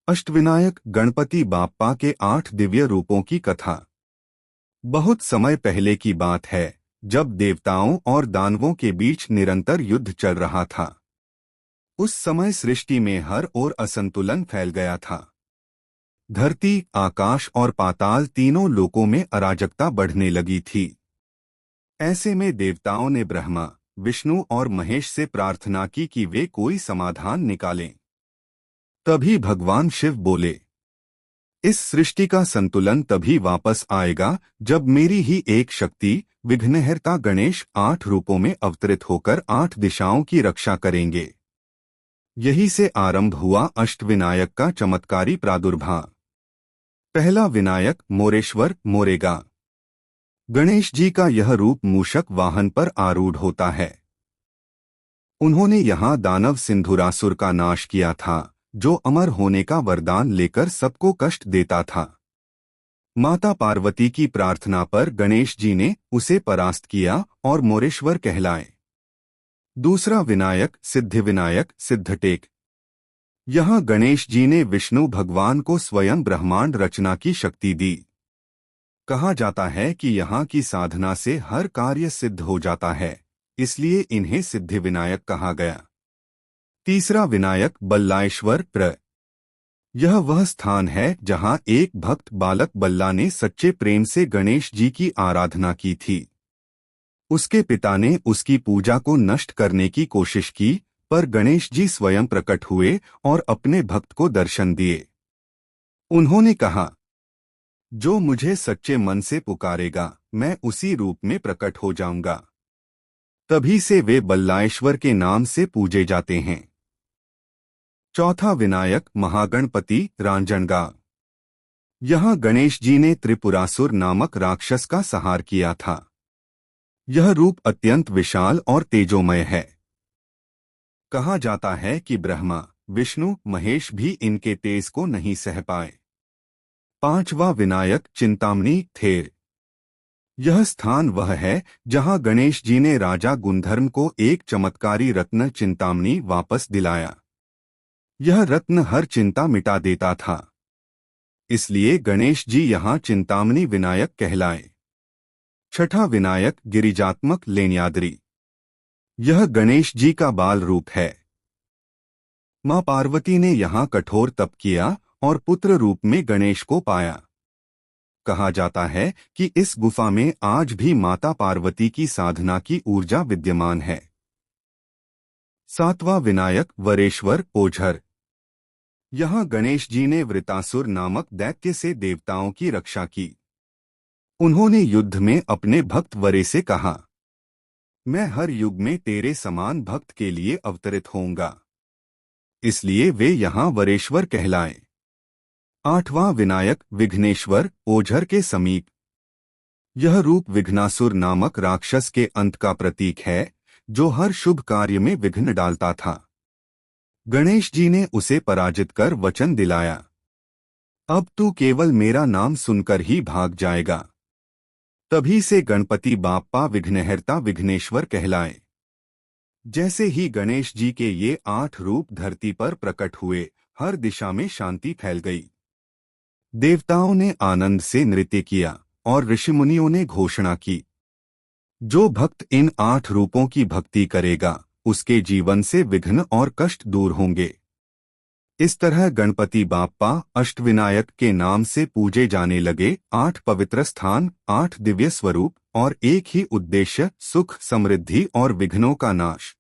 अष्टविनायक गणपति बाप्पा के 8 दिव्य रूपों की कथा। बहुत समय पहले की बात है, जब देवताओं और दानवों के बीच निरंतर युद्ध चल रहा था। उस समय सृष्टि में हर ओर असंतुलन फैल गया था। धरती, आकाश और पाताल तीनों लोकों में अराजकता बढ़ने लगी थी। ऐसे में देवताओं ने ब्रह्मा, विष्णु और महेश से प्रार्थना की कि वे कोई समाधान निकालें। तभी भगवान शिव बोले, इस सृष्टि का संतुलन तभी वापस आएगा जब मेरी ही एक शक्ति विघ्नहर्ता गणेश 8 रूपों में अवतरित होकर 8 दिशाओं की रक्षा करेंगे। यही से आरंभ हुआ अष्टविनायक का चमत्कारी प्रादुर्भाव। पहला विनायक मोरेश्वर मोरेगा। गणेश जी का यह रूप मूषक वाहन पर आरूढ़ होता है। उन्होंने यहाँ दानव सिंधुरासुर का नाश किया था, जो अमर होने का वरदान लेकर सबको कष्ट देता था। माता पार्वती की प्रार्थना पर गणेश जी ने उसे परास्त किया और मोरेश्वर कहलाए। दूसरा विनायक सिद्धिविनायक सिद्धटेक। यहाँ गणेश जी ने विष्णु भगवान को स्वयं ब्रह्मांड रचना की शक्ति दी। कहा जाता है कि यहाँ की साधना से हर कार्य सिद्ध हो जाता है, इसलिए इन्हें सिद्धिविनायक कहा गया। तीसरा विनायक बल्लाएश्वर प्र। यह वह स्थान है जहाँ एक भक्त बालक बल्ला ने सच्चे प्रेम से गणेश जी की आराधना की थी। उसके पिता ने उसकी पूजा को नष्ट करने की कोशिश की, पर गणेश जी स्वयं प्रकट हुए और अपने भक्त को दर्शन दिए। उन्होंने कहा, जो मुझे सच्चे मन से पुकारेगा, मैं उसी रूप में प्रकट हो जाऊंगा। तभी से वे बल्लाएश्वर के नाम से पूजे जाते हैं। चौथा विनायक महागणपति रांजणगा। यहाँ गणेश जी ने त्रिपुरासुर नामक राक्षस का संहार किया था। यह रूप अत्यंत विशाल और तेजोमय है। कहा जाता है कि ब्रह्मा, विष्णु, महेश भी इनके तेज को नहीं सह पाए। पांचवा विनायक चिंतामणि थेर। यह स्थान वह है जहाँ गणेश जी ने राजा गुंधर्म को एक चमत्कारी रत्न चिंतामणि वापस दिलाया। यह रत्न हर चिंता मिटा देता था, इसलिए गणेश जी यहाँ चिंतामणि विनायक कहलाए। छठा विनायक गिरिजात्मक लेण्याद्रि। यह गणेश जी का बाल रूप है। मां पार्वती ने यहाँ कठोर तप किया और पुत्र रूप में गणेश को पाया। कहा जाता है कि इस गुफा में आज भी माता पार्वती की साधना की ऊर्जा विद्यमान है। सातवां विनायक वरेश्वर ओझर। यहाँ गणेश जी ने वृतासुर नामक दैत्य से देवताओं की रक्षा की। उन्होंने युद्ध में अपने भक्त वरे से कहा, मैं हर युग में तेरे समान भक्त के लिए अवतरित होऊंगा। इसलिए वे यहाँ वरेश्वर कहलाए। आठवां विनायक विघ्नेश्वर ओझर के समीप। यह रूप विघ्नासुर नामक राक्षस के अंत का प्रतीक है, जो हर शुभ कार्य में विघ्न डालता था। गणेश जी ने उसे पराजित कर वचन दिलाया, अब तू केवल मेरा नाम सुनकर ही भाग जाएगा। तभी से गणपति बाप्पा विघ्नहर्ता विघ्नेश्वर कहलाए। जैसे ही गणेश जी के ये 8 रूप धरती पर प्रकट हुए, हर दिशा में शांति फैल गई। देवताओं ने आनंद से नृत्य किया और ऋषिमुनियों ने घोषणा की, जो भक्त इन 8 रूपों की भक्ति करेगा, उसके जीवन से विघ्न और कष्ट दूर होंगे। इस तरह गणपति बाप्पा अष्टविनायक के नाम से पूजे जाने लगे। 8 पवित्र स्थान, 8 दिव्य स्वरूप और एक ही उद्देश्य, सुख, समृद्धि और विघ्नों का नाश।